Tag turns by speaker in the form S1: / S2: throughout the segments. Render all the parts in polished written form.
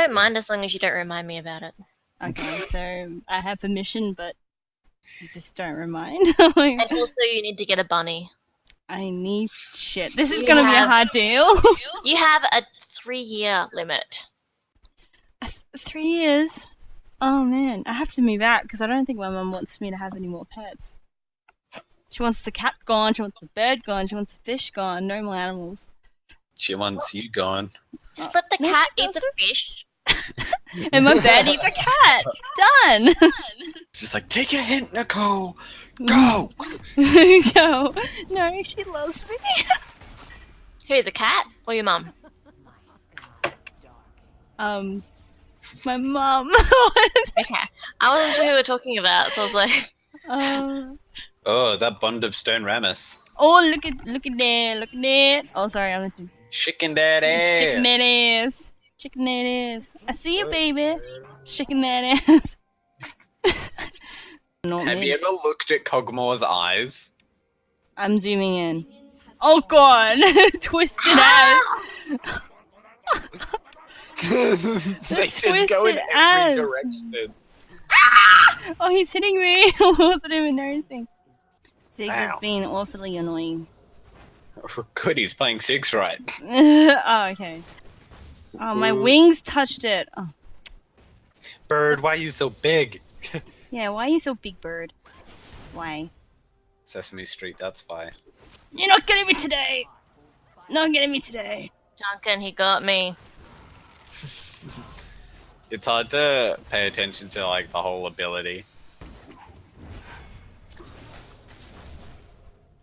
S1: don't mind as long as you don't remind me about it.
S2: Okay, so I have permission, but you just don't remind.
S1: And also, you need to get a bunny.
S2: I need shit. This is
S1: You
S2: gonna be a
S1: have-
S2: hard deal.
S1: You have a 3-year limit.
S2: 3 years. Oh man, I have to move out because I don't think my mum wants me to have any more pets. She wants the cat gone. She wants the bird gone. She wants the fish gone. No more animals.
S3: She wants you gone.
S1: Just let the
S2: No,
S1: cat
S2: she
S1: eat the fish.
S2: And my bird eats a cat. Done.
S3: She's like, take a hint, Nicole. Go.
S2: Go. No, she loves me.
S1: Who, the cat or your mum?
S2: My mum.
S1: Okay. I wasn't sure who we were talking about, so I was like,
S3: Oh, that bond of stone ramus.
S2: Oh, look at that. Oh, sorry, I'm
S3: Chicken that ass.
S2: shaking that ass. Shaking that ass. I see you, baby. Shaking that ass.
S3: Have you ever looked at Cogmore's eyes?
S2: I'm zooming in. Oh god, twisted ass.
S3: They just go in
S2: twisted
S3: every
S2: ass.
S3: direction.
S2: Oh, he's hitting me. I wasn't even noticing. Ziggs is
S3: Ow.
S2: being awfully annoying.
S3: Oh, good, he's playing six right.
S2: Oh, okay. Oh, my wings touched it. Oh,
S3: Bird, why are you so big?
S2: yeah. Why are you so big, bird? Why?
S3: Sesame Street, that's why.
S2: You're not getting me today. Not getting me today.
S1: Duncan, he got me.
S3: It's hard to pay attention to like the whole ability.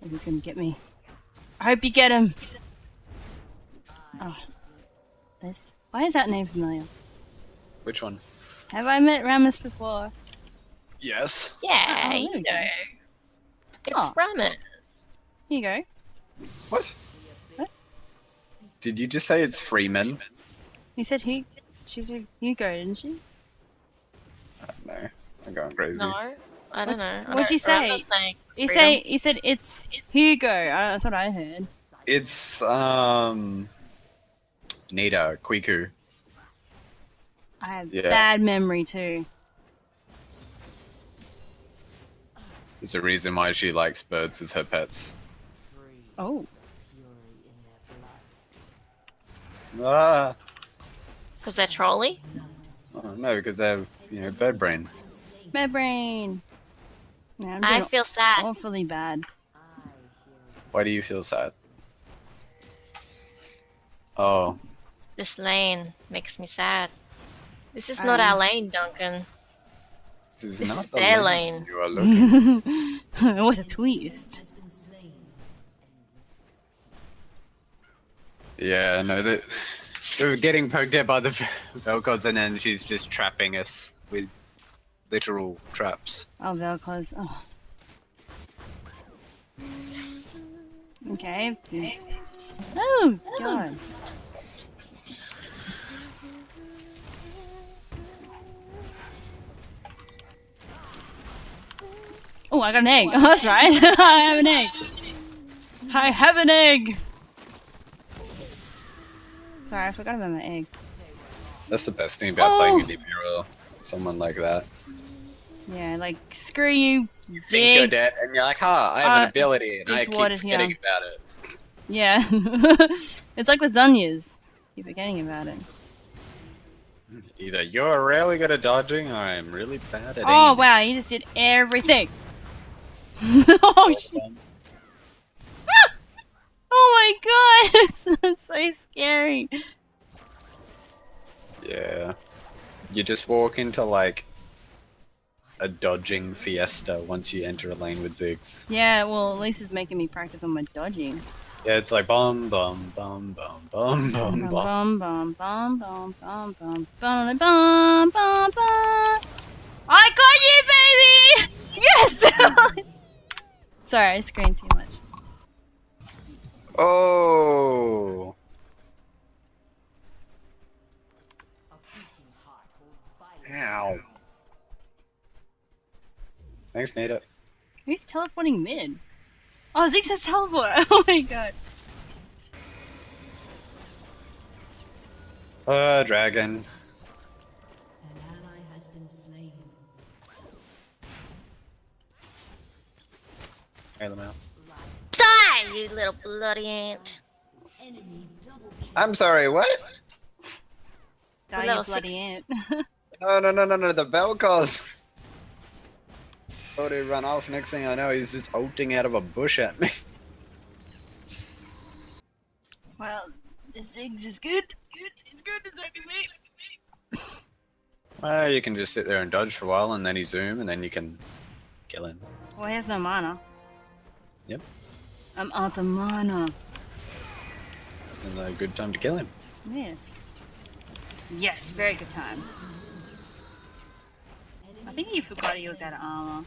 S2: Oh, he's gonna get me. I hope you get him. Oh, this. Why is that name familiar?
S3: Which one?
S2: Have I met Ramus before?
S3: Yes.
S1: Yeah,
S2: Oh,
S1: you
S2: there we go.
S1: know. It's
S2: Oh.
S1: Ramus.
S2: Here you go.
S3: What?
S2: What?
S3: Did you just say it's Freeman?
S2: He said he. She said Hugo, didn't she?
S3: No, I'm going crazy.
S1: No, I don't know.
S2: What'd you say? He said it's Hugo. That's what I heard.
S3: It's Nita, Quiku.
S2: I have
S3: Yeah.
S2: bad memory too.
S3: There's a reason why she likes birds as her pets.
S2: Oh.
S3: Ah,
S1: Because they're trolly?
S3: oh, no, because they have, bird brain.
S2: My brain. Yeah, I'm
S1: I
S2: doing
S1: feel sad.
S2: awfully bad.
S3: Why do you feel sad? Oh,
S1: This lane makes me sad. This is not our lane, Duncan.
S3: this
S1: This
S3: not
S1: is
S3: the
S1: their
S3: lane
S1: lane.
S3: you are looking.
S2: What a twist.
S3: Yeah, no, we're getting poked at by the Velcos, and then she's just trapping us with literal traps.
S2: Oh, Velcos. Oh. Okay. Please. Oh, God. Oh, I got an egg. Oh, that's right. I have an egg. I have an egg. Sorry, I forgot about my egg.
S3: That's the best thing about playing Anivia or someone like that.
S2: Yeah, like, screw you,
S3: You think you're
S2: Ziggs.
S3: dead, and you're like, I have an ability, and I
S2: Ziggs
S3: keep
S2: watered
S3: forgetting
S2: here.
S3: about it.
S2: Yeah. It's like with Zonya's. Keep forgetting about it.
S3: Either you're really good at dodging, or I'm really bad at
S2: Oh,
S3: aiming.
S2: wow, you just did everything. Oh, shit. Oh my god, it's so scary.
S3: Yeah. You just walk into, like, a dodging fiesta once you enter a lane with Ziggs.
S2: Yeah, well, at least it's making me practice on my dodging.
S3: Yeah, it's like bum bum bum bum bum bum bum.
S2: Bum bum bum bum bum bum bum bum bum bum. I got you, baby! Yes! Sorry, I screamed too much.
S3: Oh! Ow. Thanks, Nita.
S2: Who's teleporting mid? Oh, Zeke says teleport! Oh my god.
S3: Dragon. Bail him out.
S1: Die, you little bloody ant.
S3: I'm sorry, what?
S2: Die, you
S1: level
S2: bloody
S1: 6.
S2: ant.
S3: No, the Vel'Koz. Thought he'd run off. Next thing I know, he's just ulting out of a bush at me.
S2: Well, this Ziggs is good. It's good. It's attacking me.
S3: Well, you can just sit there and dodge for a while, and then he zoom, and then you can kill him.
S2: Well, he has no mana.
S3: Yep.
S2: I'm out of mana.
S3: It's a good time to kill him.
S2: Yes. Yes, very good time. I think he forgot he was out of armor.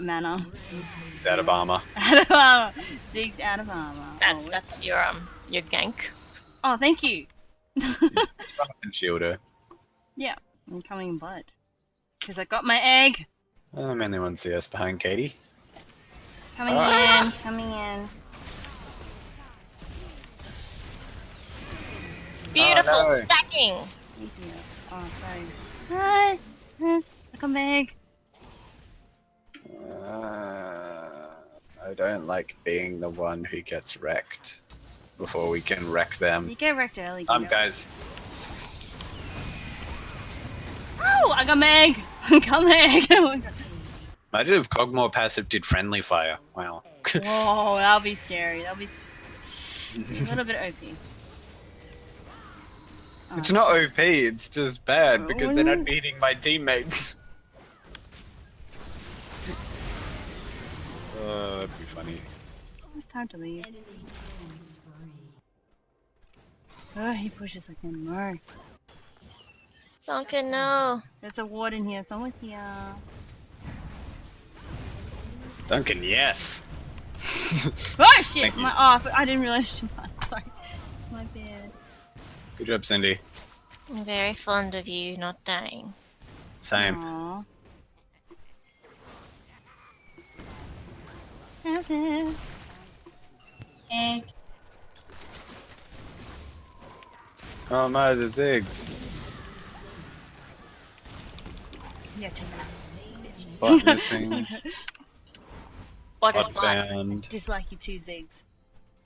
S2: Mana. Oops.
S3: He's out of armor.
S2: Out of armor. Ziggs out of armor.
S1: That's your gank.
S2: Oh, thank you.
S3: And shield her.
S2: Yeah, I'm coming in blood. Because I got my egg.
S3: I'm only one CS behind Katie.
S2: Coming in. Coming in.
S1: Beautiful
S3: Oh, no.
S1: stacking.
S2: Thank you. Oh, sorry. Hi. Yes. I got my egg.
S3: I don't like being the one who gets wrecked before we can wreck them.
S2: You get wrecked early.
S3: Guys.
S2: Oh, I got my egg. I got my egg. Oh my God.
S3: Imagine if Cogmore passive did friendly fire. Wow.
S2: Whoa, that'll be scary. That'll be a little bit OP.
S3: It's not OP, it's just bad because they're not beating my teammates. That'd be funny.
S2: It's time to leave. Oh, he pushes like a more.
S1: Duncan, no.
S2: There's a ward in here. Someone's here.
S3: Duncan, yes.
S2: Oh shit!
S3: Thank you.
S2: I didn't realize. Sorry, my bad.
S3: Good job, Cindy.
S1: I'm very fond of you not dying.
S3: Same.
S2: Aww. That's it.
S4: Egg.
S3: Oh no, the Ziggs.
S2: Yeah, take that.
S3: Bot missing.
S1: What is
S3: Bot
S1: what?
S3: found.
S2: Dislike you two Ziggs.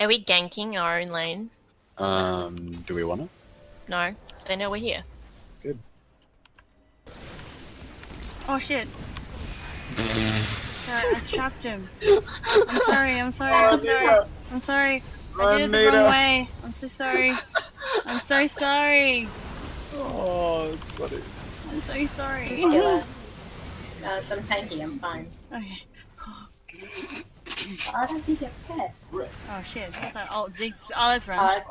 S1: Are we ganking our own lane?
S3: Do we want to?
S1: No. So they know we're here.
S3: Good.
S2: Oh shit. Sorry, I trapped him. I'm sorry. I'm sorry. I did it the wrong way. I'm so sorry. I'm so sorry.
S3: Oh, it's funny.
S2: I'm so sorry.
S4: Just kill her. Some tanky, I'm fine.
S2: Okay.
S4: Why don't be upset?
S2: Oh shit. Oh, Ziggs. Oh, let's run.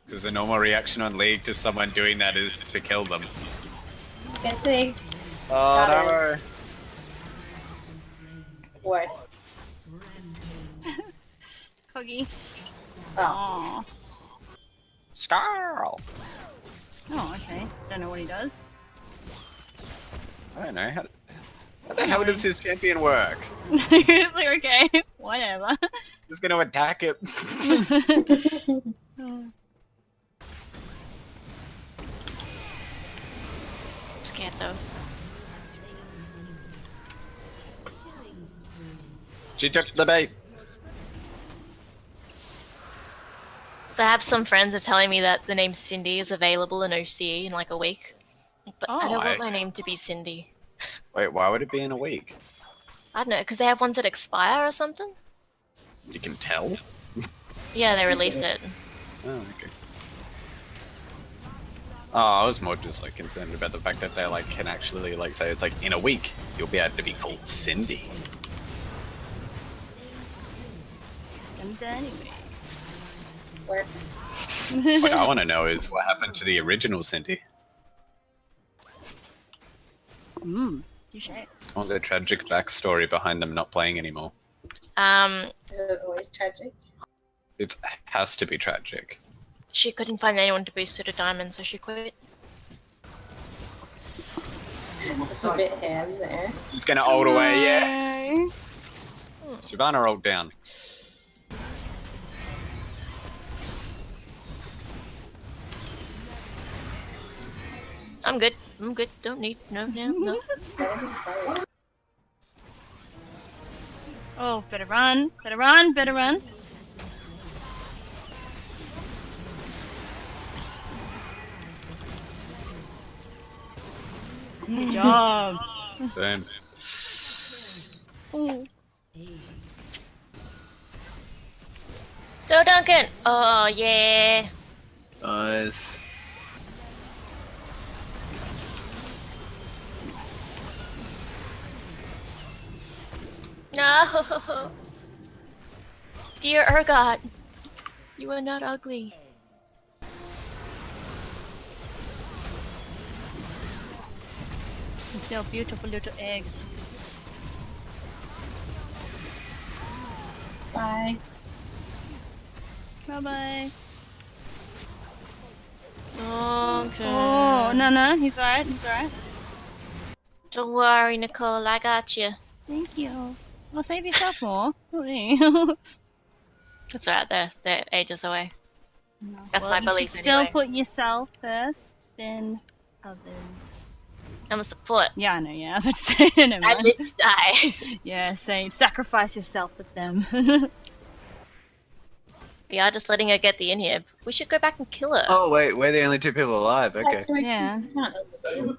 S3: Because the normal reaction on League to someone doing that is to kill them.
S4: Get six.
S3: Oh
S4: Got
S3: no!
S4: Worth.
S2: Coggy.
S4: Oh.
S2: Aww.
S3: Scarl!
S2: Oh, okay. Don't know what he does.
S3: I don't know, how the hell does his champion work?
S2: It's like, okay, whatever.
S3: Just gonna attack it.
S2: Oh.
S1: Scared though.
S3: She took the bait.
S1: So I have some friends are telling me that the name Cindy is available in OCE in like a week. But I don't want my name to be Cindy.
S3: Wait, why would it be in a week?
S1: I don't know, because they have ones that expire or something?
S3: You can tell?
S1: Yeah, they release it.
S3: Oh, okay. Oh, I was more just like concerned about the fact that they like can actually like say it's like in a week you'll be able to be called Cindy.
S2: I'm done anyway.
S4: Worth.
S3: What I want to know is what happened to the original Cindy.
S2: Touche.
S3: I want the tragic backstory behind them not playing anymore.
S4: Is it always tragic?
S3: It has to be tragic.
S1: She couldn't find anyone to boost her to diamond, so she quit.
S4: It's a bit heavy there.
S3: She's gonna ult away, yeah.
S2: Yay.
S3: Shyvana rolled down.
S1: I'm good. I'm good. Don't need no.
S2: Oh, better run. Better run. Better run. Good job.
S3: Boom.
S2: Oh.
S1: Go, Duncan! Oh, yeah.
S3: Nice.
S1: No! Dear Urgot, you are not ugly.
S2: It's a beautiful little egg.
S4: Bye.
S2: Bye bye.
S1: Okay.
S2: Oh, no, he's alright, he's alright.
S1: Don't worry, Nicole, I got you.
S2: Thank you. Well, save yourself more. Really.
S1: That's alright, they're ages away. That's
S2: well,
S1: my
S2: you
S1: belief
S2: should still
S1: anyway.
S2: put yourself first, then others.
S1: I'm a support.
S2: Yeah, I know, yeah. But say never
S1: I
S2: mind.
S1: live to die.
S2: Yeah, say sacrifice yourself with them.
S1: We are just letting her get the inhib. We should go back and kill her.
S3: Oh wait, we're the only two people alive. Okay.
S2: Yeah.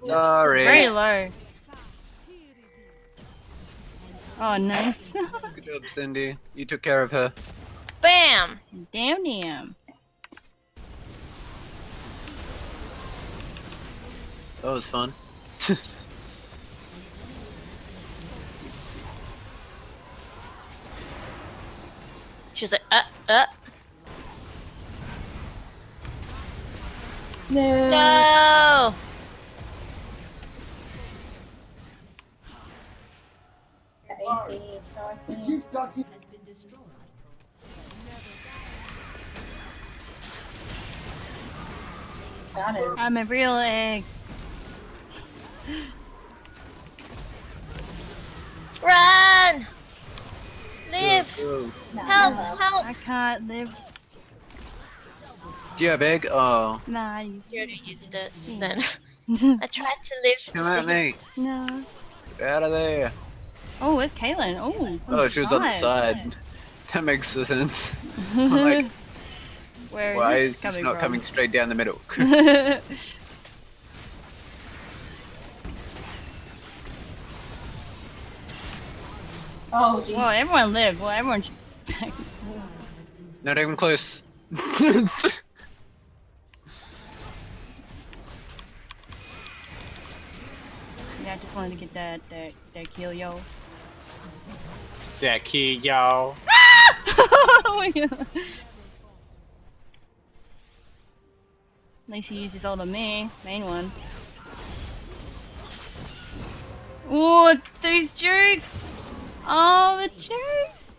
S3: Sorry.
S2: Very low. Oh, nice.
S3: Good job, Cindy. You took care of her.
S1: Bam!
S2: Damn.
S3: That was fun.
S1: She's like,
S4: No.
S1: No!
S4: Okay, sorry. Got him.
S2: I'm a real egg.
S1: Run! Live!
S3: Oh.
S1: Help! Help!
S2: I can't live.
S3: Do you have egg? Oh.
S2: Nah, I used
S1: You already used it just then.
S2: to.
S1: I tried to live to
S3: Come at
S1: see.
S3: me.
S2: No.
S3: Get out of there.
S2: Oh, where's Kaylin? Oh,
S3: Oh, she was on the side. That makes sense. I'm like,
S2: Where
S3: why
S2: is
S3: is
S2: this
S3: this
S2: coming
S3: not
S2: from?
S3: coming straight down the middle?
S4: Oh, jeez.
S2: Well, everyone lived. Well, everyone should...
S3: Not even close.
S2: Yeah, I just wanted to get that kill, yo.
S3: That key, y'all.
S2: Oh my god. At least he used his ult on me. Main one. Ooh, these jukes! Oh, the jukes!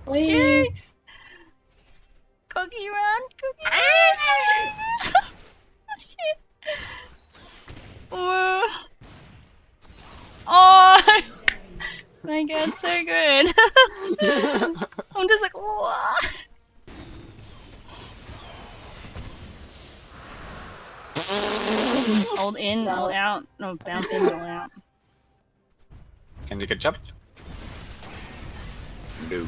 S2: The
S4: Wait.
S2: jukes! Cookie run! Cookie run! Shit! Ooh. Oh! My god, so good! I'm just like, what? Hold in, hold out. No, bounce in, hold out.
S3: Can you catch up? No.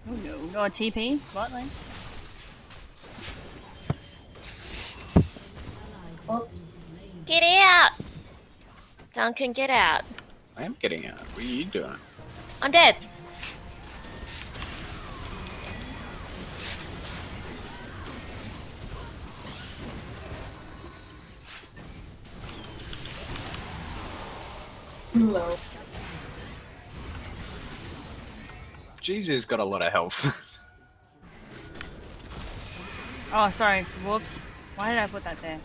S2: Oh no. Go on TP, bot lane.
S4: Oops.
S1: Get out! Duncan, get out.
S3: I am getting out. What are you doing?
S1: I'm dead.
S4: No.
S3: Jesus got a lot of health.
S2: Oh, sorry. Whoops. Why did I put that there?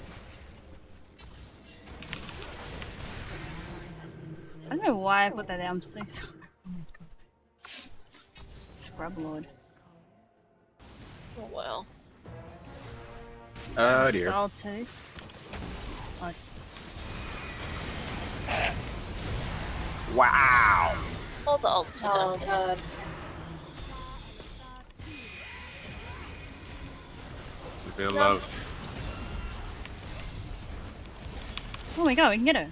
S2: I don't know why I put that there. I'm so sorry. Oh my god. Scrub Lord.
S1: Oh well.
S3: Oh
S2: It's
S3: dear.
S2: all too. Oh,
S3: Wow.
S1: All the ults for
S4: Oh,
S1: Duncan.
S4: God.
S3: Feel love.
S2: oh my god, we can get her.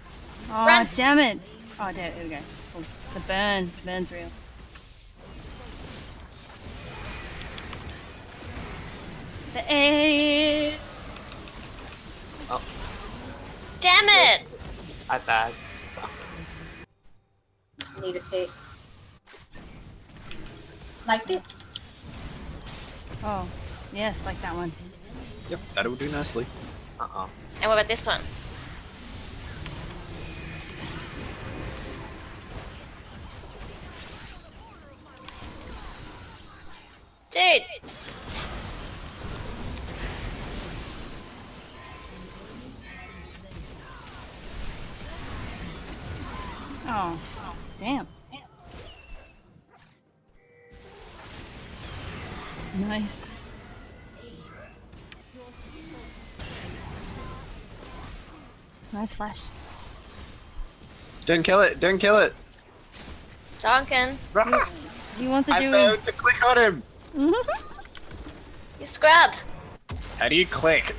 S2: Oh,
S1: Run.
S2: damn it. Oh, there we go. Cool. The burn. The burn's real. The A.
S5: Oh,
S1: Damn it!
S5: I died.
S4: Need a pick. Like this.
S2: Oh, yes, like that one.
S3: Yep, that'll do nicely.
S5: Uh-oh.
S1: And what about this one? Dude!
S2: Oh, damn. Nice. Nice flash.
S3: Don't kill it! Don't kill it!
S1: Duncan,
S3: Rah!
S2: You want to
S3: I
S2: do
S3: failed to click on him!
S1: you scrub!
S3: How do you click?